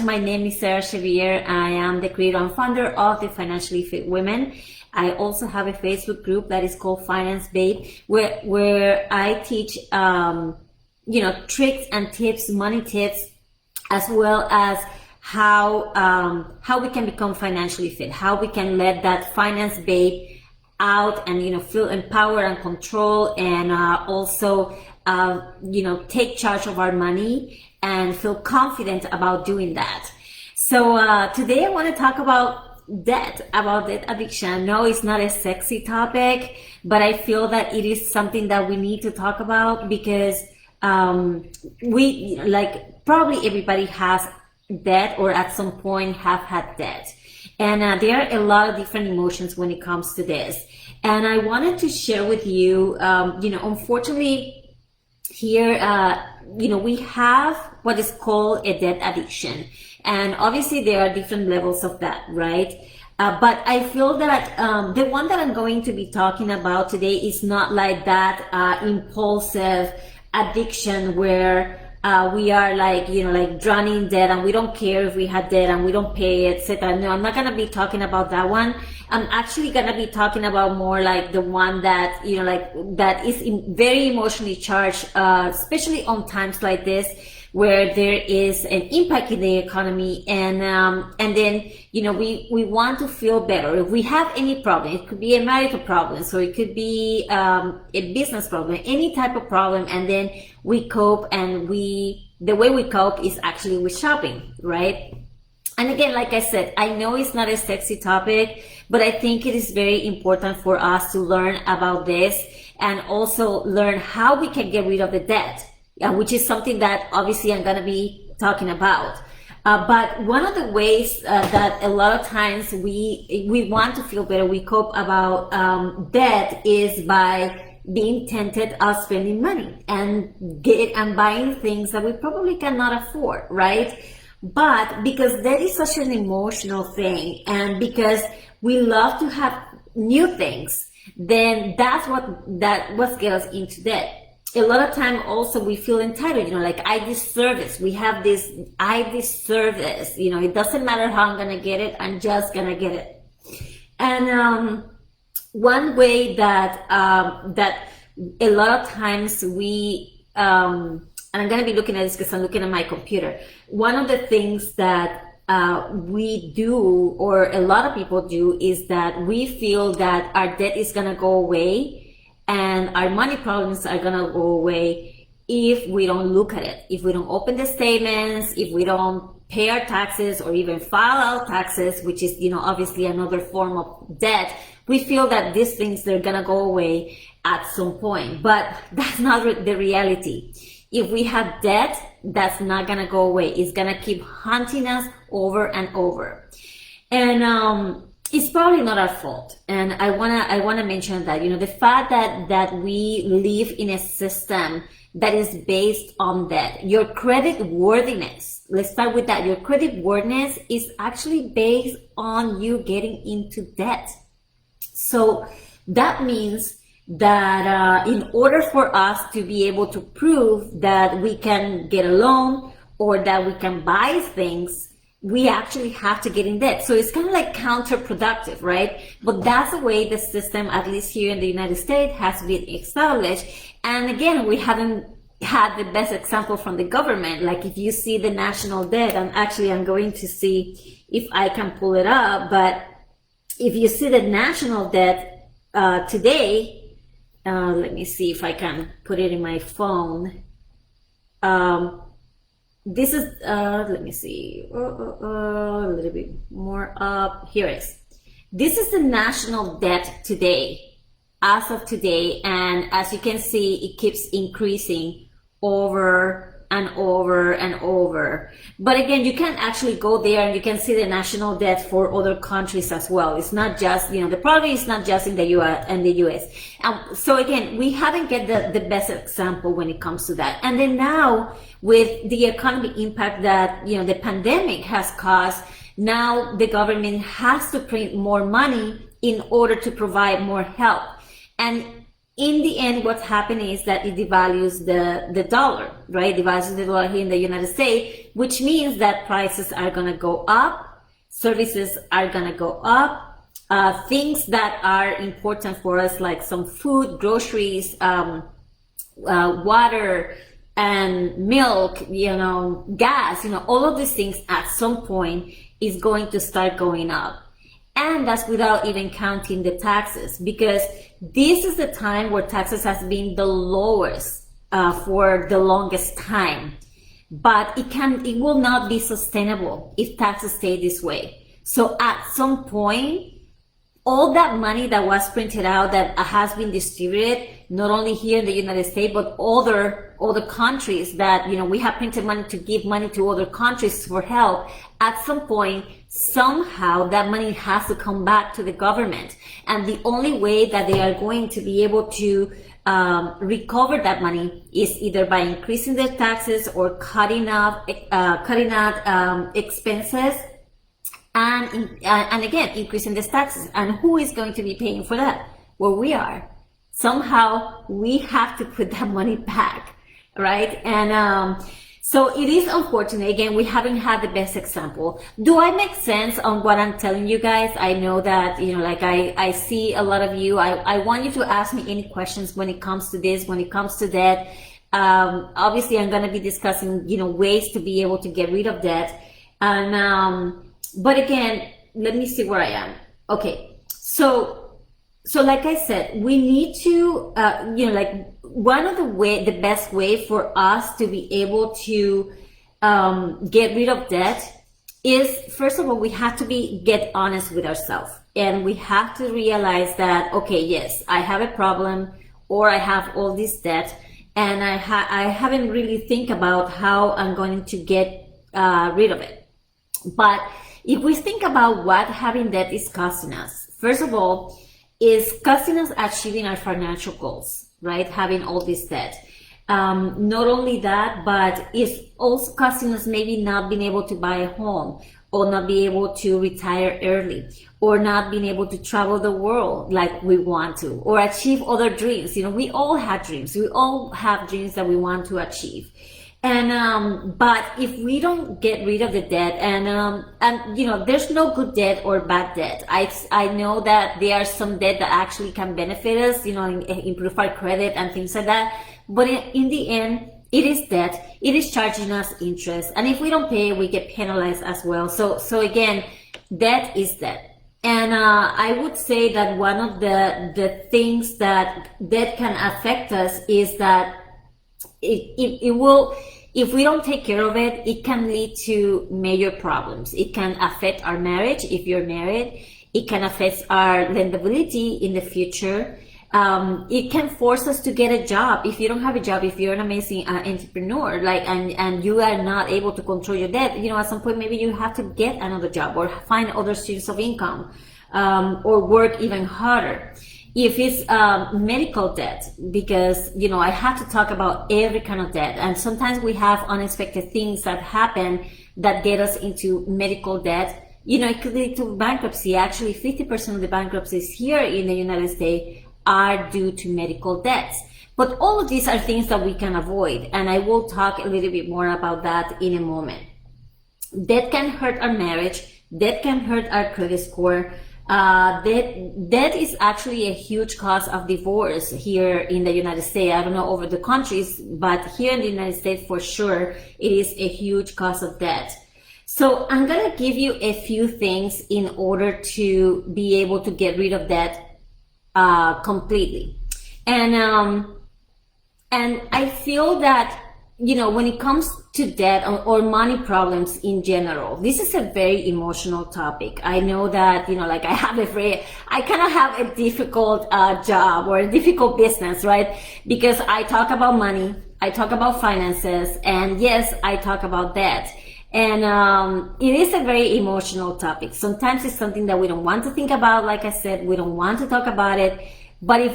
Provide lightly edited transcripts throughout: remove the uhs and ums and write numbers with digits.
much. My name is Sarah Xavier. I am the creator and founder of the Financially Fit Women. I also have a Facebook group that is called Finance Babe, where I teach, tricks and tips, money tips, as well as how we can become financially fit, how we can let that finance babe out and, feel empowered and control, and also, take charge of our money and feel confident about doing that. So today I want to talk about debt addiction. No, it's not a sexy topic, but I feel that it is something that we need to talk about because probably everybody has debt or at some point have had debt. And there are a lot of different emotions when it comes to this. And I wanted to share with you, unfortunately here, we have what is called a debt addiction. And obviously there are different levels of that, right? But I feel that the one that I'm going to be talking about today is not like that impulsive addiction where we are drowning in debt and we don't care if we had debt and we don't pay, etc. No, I'm not going to be talking about that one. I'm actually going to be talking about more like the one that, that is very emotionally charged, especially on times like this, where there is an impact in the economy, and then we want to feel better. If we have any problem, it could be a marital problem, so it could be a business problem, any type of problem, and then we cope, and the way we cope is actually with shopping, right? And again, like I said, I know it's not a sexy topic, but I think it is very important for us to learn about this and also learn how we can get rid of the debt. Which is something that obviously I'm going to be talking about. But one of the ways that a lot of times we want to feel better, we cope about debt, is by being tempted of spending money and buying things that we probably cannot afford, right? But because that is such an emotional thing, and because we love to have new things, then that's what gets us into debt. A lot of time also we feel entitled, I deserve this. We have this, I deserve this. It doesn't matter how I'm going to get it. I'm just going to get it. And one way that a lot of times and I'm going to be looking at this because I'm looking at my computer. One of the things that we do, or a lot of people do, is that we feel that our debt is going to go away and our money problems are going to go away if we don't look at it, if we don't open the statements, if we don't pay our taxes or even file our taxes, which is, obviously another form of debt. We feel that these things, they're going to go away at some point, but that's not the reality. If we have debt, that's not going to go away. It's going to keep haunting us over and over. And, it's probably not our fault. And I wanna mention that, the fact that we live in a system that is based on debt. Your credit worthiness, let's start with that. Your credit worthiness is actually based on you getting into debt. So that means that in order for us to be able to prove that we can get a loan or that we can buy things, we actually have to get in debt. So it's kind of like counterproductive, right? But that's the way the system, at least here in the United States, has been established. And again, we haven't had the best example from the government. Like if you see the national debt, I'm going to see if I can pull it up. But if you see the national debt today, let me see if I can put it in my phone. This is, let me see, a little bit more up. Here it is. This is the national debt today, as of today. And as you can see, it keeps increasing over and over and over. But again, you can actually go there and you can see the national debt for other countries as well. It's not just, the problem is not just in the US. So again, we haven't get the best example when it comes to that. And then now with the economic impact that, the pandemic has caused, now the government has to print more money in order to provide more help. And in the end, what's happening is that it devalues the dollar, right? Devalues the dollar here in the United States, which means that prices are going to go up, services are going to go up, things that are important for us, like some food, groceries, water, and milk, gas, all of these things at some point is going to start going up. And that's without even counting the taxes, because this is the time where taxes has been the lowest for the longest time. But it will not be sustainable if taxes stay this way. So at some point, all that money that was printed out that has been distributed, not only here in the United States, but other countries that, we have printed money to give money to other countries for help. At some point, somehow that money has to come back to the government. And the only way that they are going to be able to recover that money is either by increasing their taxes or cutting out expenses. And again, increasing the taxes. And who is going to be paying for that? Well, we are. Somehow we have to put that money back, right? And so it is unfortunate. Again, we haven't had the best example. Do I make sense on what I'm telling you guys? I know that, I see a lot of you. I want you to ask me any questions when it comes to this, when it comes to debt. Obviously, I'm going to be discussing, ways to be able to get rid of debt. And, but again, let me see where I am. Okay. So like I said, we need to, one of the best way for us to be able to get rid of debt is, first of all, we have to get honest with ourselves, and we have to realize that, okay, yes, I have a problem, or I have all this debt, and I haven't really think about how I'm going to get rid of it. But if we think about what having debt is costing us, first of all, is costing us achieving our financial goals, right? Having all this debt. Not only that, but it's also costing us maybe not being able to buy a home, or not be able to retire early, or not being able to travel the world like we want to, or achieve other dreams. We all have dreams. We all have dreams that we want to achieve. And but if we don't get rid of the debt, and there's no good debt or bad debt. I know that there are some debt that actually can benefit us, improve our credit and things like that. But in the end, it is debt. It is charging us interest, and if we don't pay, we get penalized as well. So again, debt is debt. And I would say that one of the things that debt can affect us is that it will, if we don't take care of it, it can lead to major problems. It can affect our marriage if you're married. It can affect our lendability in the future. It can force us to get a job. If you don't have a job, if you're an amazing entrepreneur, and you are not able to control your debt, at some point maybe you have to get another job or find other streams of income, or work even harder. If it's medical debt, because I have to talk about every kind of debt, and sometimes we have unexpected things that happen that get us into medical debt. It could lead to bankruptcy. Actually, 50% of the bankruptcies here in the United States are due to medical debts. But all of these are things that we can avoid, and I will talk a little bit more about that in a moment. Debt can hurt our marriage. Debt can hurt our credit score. Debt is actually a huge cause of divorce here in the United States. I don't know over the countries, but here in the United States, for sure, it is a huge cause of debt. So I'm going to give you a few things in order to be able to get rid of debt completely. And I feel that, when it comes to debt or money problems in general, this is a very emotional topic. I know that, I kind of have a difficult job or a difficult business, right? Because I talk about money, I talk about finances, and yes, I talk about debt. And it is a very emotional topic. Sometimes it's something that we don't want to think about. Like I said, we don't want to talk about it. But if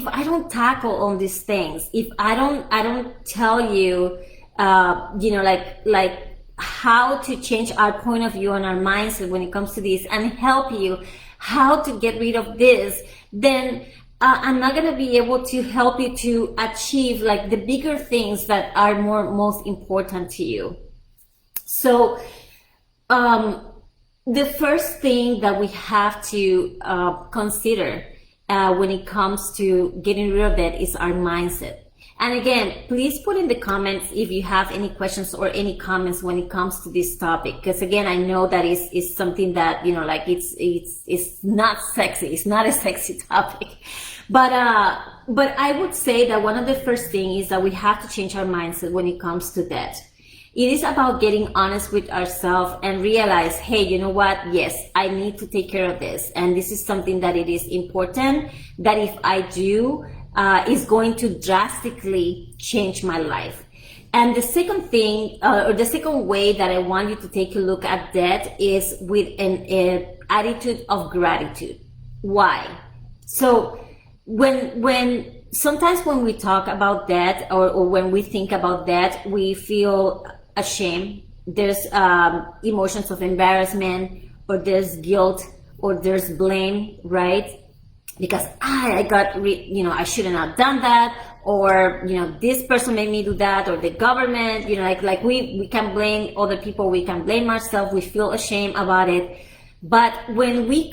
I don't tackle on these things, if I don't tell you, how to change our point of view and our mindset when it comes to this, and help you how to get rid of this, then I'm not going to be able to help you to achieve like the bigger things that are most important to you. So the first thing that we have to consider when it comes to getting rid of debt is our mindset. And again, please put in the comments if you have any questions or any comments when it comes to this topic. Because again, I know that is something that, you know, like it's not sexy. It's not a sexy topic. But I would say that one of the first things is that we have to change our mindset when it comes to debt. It is about getting honest with ourselves and realize, hey, you know what? Yes, I need to take care of this. And this is something that it is important that if I do, is going to drastically change my life. And the second thing, or the second way that I want you to take a look at debt is with an attitude of gratitude. Why? So sometimes when we talk about debt or when we think about debt, we feel ashamed. There's emotions of embarrassment, or there's guilt, or there's blame, right? Because I got, I shouldn't have done that, or, this person made me do that, or the government, like we can blame other people, we can blame ourselves, we feel ashamed about it. But when we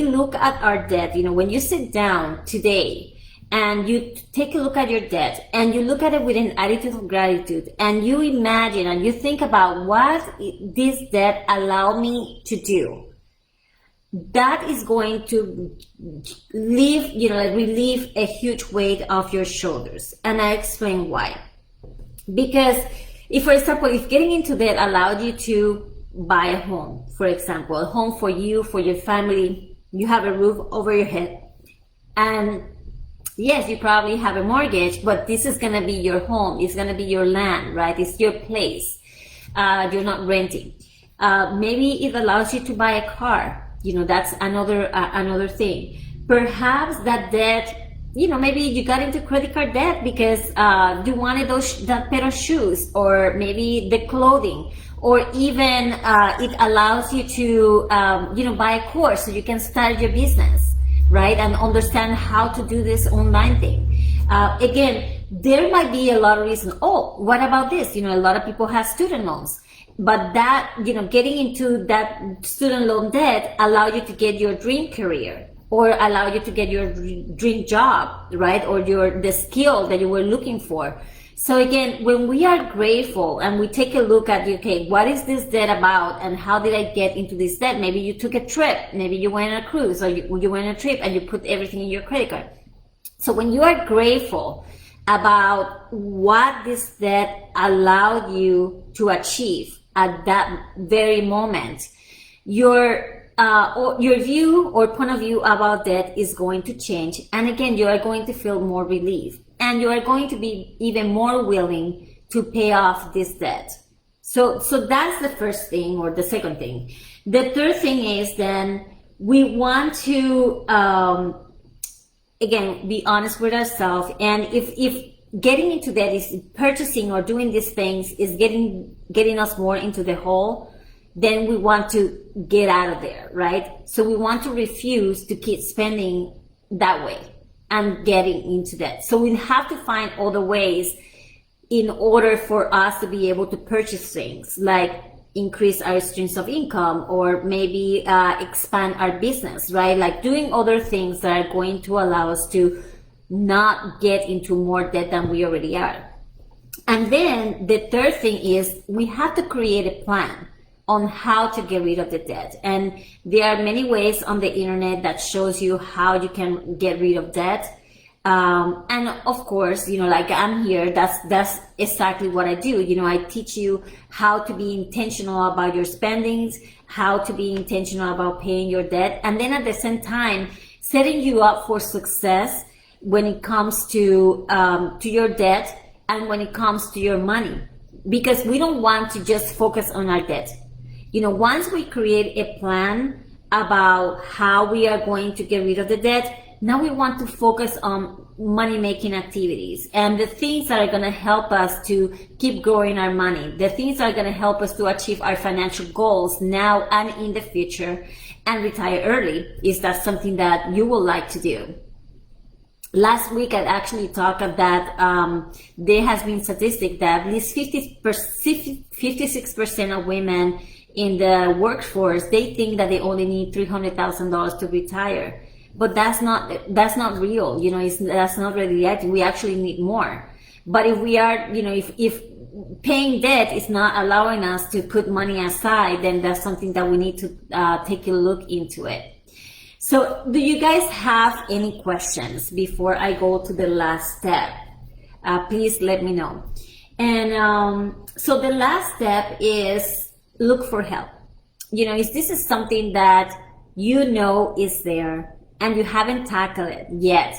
look at our debt, when you sit down today and you take a look at your debt and you look at it with an attitude of gratitude and you imagine and you think about what this debt allowed me to do, that is going to relieve a huge weight off your shoulders. And I explain why. Because if, for example, if getting into debt allowed you to buy a home, for example, a home for you, for your family, you have a roof over your head, and yes, you probably have a mortgage, but this is going to be your home. It's going to be your land, right? It's your place. You're not renting. Maybe it allows you to buy a car. That's another thing. Perhaps that debt, maybe you got into credit card debt because you wanted that pair of shoes, or maybe the clothing, or even it allows you to buy a course so you can start your business, right, and understand how to do this online thing. Again, there might be a lot of reasons. Oh, what about this? A lot of people have student loans. But that, getting into that student loan debt allow you to get your dream career, or allow you to get your dream job, right? Or the skill that you were looking for. So again, when we are grateful and we take a look at, okay, what is this debt about and how did I get into this debt? Maybe you took a trip, maybe you went on a cruise, or you went on a trip and you put everything in your credit card. So when you are grateful about what this debt allowed you to achieve at that very moment, your view or point of view about debt is going to change. And again, you are going to feel more relief, and you are going to be even more willing to pay off this debt. So that's the first thing, or the second thing. The third thing is then we want to, again, be honest with ourselves. And if getting into debt is purchasing or doing these things is getting us more into the hole, then we want to get out of there, right? So we want to refuse to keep spending that way and getting into debt. So we have to find other ways in order for us to be able to purchase things, like increase our streams of income, or maybe expand our business, right? Like doing other things that are going to allow us to not get into more debt than we already are. And then the third thing is we have to create a plan on how to get rid of the debt. And there are many ways on the internet that shows you how you can get rid of debt. And of course, like I'm here, that's exactly what I do. I teach you how to be intentional about your spendings, how to be intentional about paying your debt, and then at the same time, setting you up for success when it comes to your debt and when it comes to your money, because we don't want to just focus on our debt. Once we create a plan about how we are going to get rid of the debt, now we want to focus on money-making activities and the things that are going to help us to keep growing our money, the things that are going to help us to achieve our financial goals now and in the future, and retire early. Is that something that you would like to do? last week I actually talked that there has been statistic that at least 56% of women in the workforce, they think that they only need $300,000 to retire. But that's not real. That's not really it. We actually need more. But if we are, if paying debt is not allowing us to put money aside, then that's something that we need to take a look into it. So do you guys have any questions before I go to the last step? Please let me know. And so the last step is look for help. If this is something that is there and you haven't tackled it yet,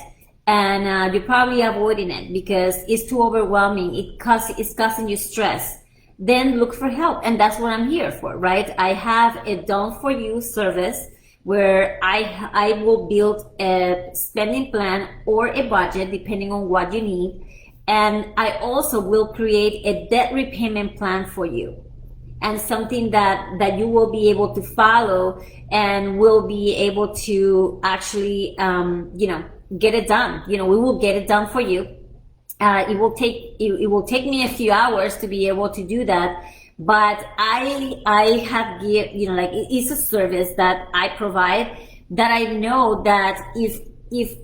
and you're probably avoiding it because it's too overwhelming, it's causing you stress, then look for help. And that's what I'm here for, right? I have a done for you service where I will build a spending plan or a budget depending on what you need. And I also will create a debt repayment plan for you, and something that you will be able to follow and will be able to actually, get it done. We will get it done for you. It will take me a few hours to be able to do that. But I have it's a service that I provide, that I know that if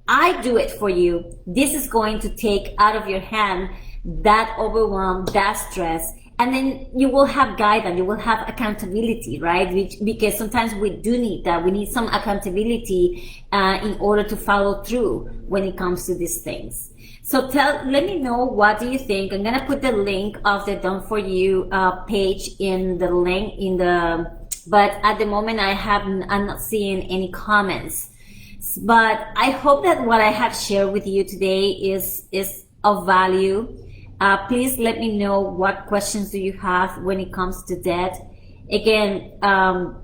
I do it for you, this is going to take out of your hand that overwhelm, that stress, and then you will have guidance, you will have accountability, right? Because sometimes we do need that. We need some accountability in order to follow through when it comes to these things. So let me know, what do you think? I'm gonna put the link of the Done For You page in the link but at the moment I'm not seeing any comments. But I hope that what I have shared with you today is of value. Please let me know what questions do you have when it comes to debt. Again,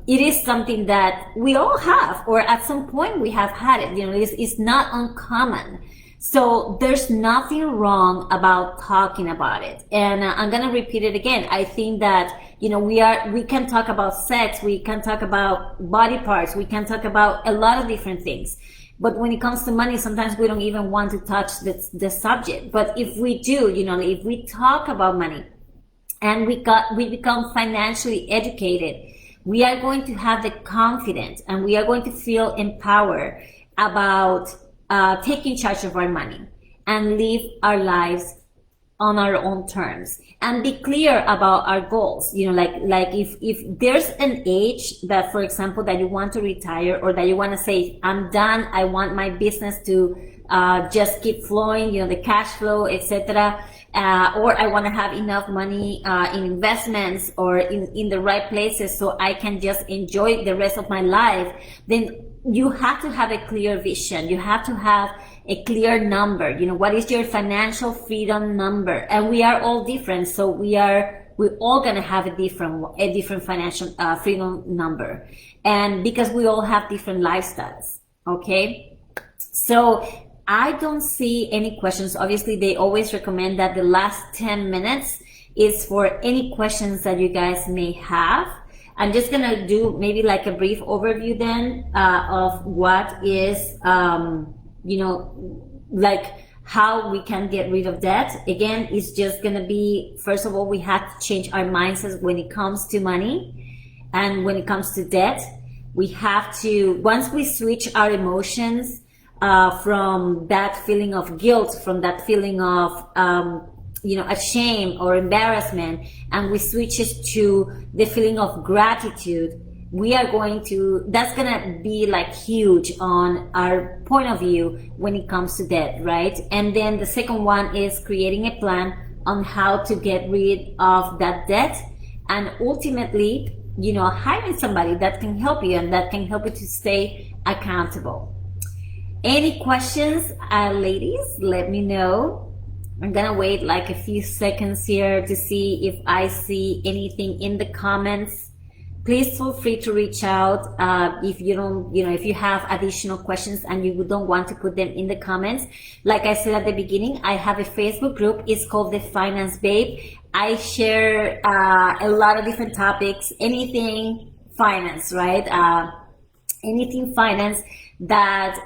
it is something that we all have, or at some point we have had it. It's not uncommon. So there's nothing wrong about talking about it. And I'm going to repeat it again. I think that, we can talk about sex, we can talk about body parts, we can talk about a lot of different things. But when it comes to money, sometimes we don't even want to touch the subject. But if we do, if we talk about money and we become financially educated, we are going to have the confidence and we are going to feel empowered about taking charge of our money and live our lives on our own terms and be clear about our goals. If there's an age that, for example, that you want to retire, or that you want to say, I'm done, I want my business to just keep flowing, the cash flow, etc. Or I want to have enough money in investments or in the right places so I can just enjoy the rest of my life, then you have to have a clear vision. You have to have a clear number. What is your financial freedom number? And we are all different. So we're all going to have a different financial freedom number. And because we all have different lifestyles. Okay. So I don't see any questions. Obviously, they always recommend that the last 10 minutes is for any questions that you guys may have. I'm just going to do maybe like a brief overview then of what is, how we can get rid of debt. Again, it's just going to be, first of all, we have to change our mindsets when it comes to money and when it comes to debt. We have to, once we switch our emotions from that feeling of guilt, from that feeling of a shame or embarrassment, and we switch it to the feeling of gratitude, that's gonna be like huge on our point of view when it comes to debt, right? And then the second one is creating a plan on how to get rid of that debt, and ultimately, hiring somebody that can help you and that can help you to stay accountable. Any questions, ladies? Let me know. I'm gonna wait like a few seconds here to see if I see anything in the comments. Please feel free to reach out if you don't, if you have additional questions and you don't want to put them in the comments. Like I said at the beginning, I have a Facebook group. It's called The Finance Babe. I share a lot of different topics, anything finance, right? Anything finance that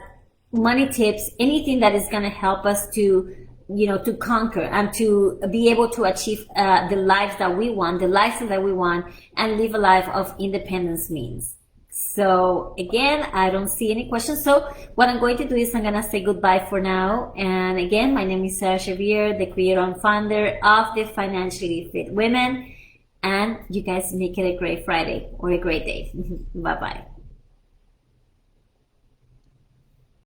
money tips, anything that is going to help us to, to conquer and to be able to achieve the lives that we want, the lifestyle that we want, and live a life of independence means. So again, I don't see any questions. So what I'm going to do is I'm going to say goodbye for now. And again, my name is Sarah Xavier, the creator and founder of the Financially Fit Women. And you guys make it a great Friday or a great day. Bye-bye.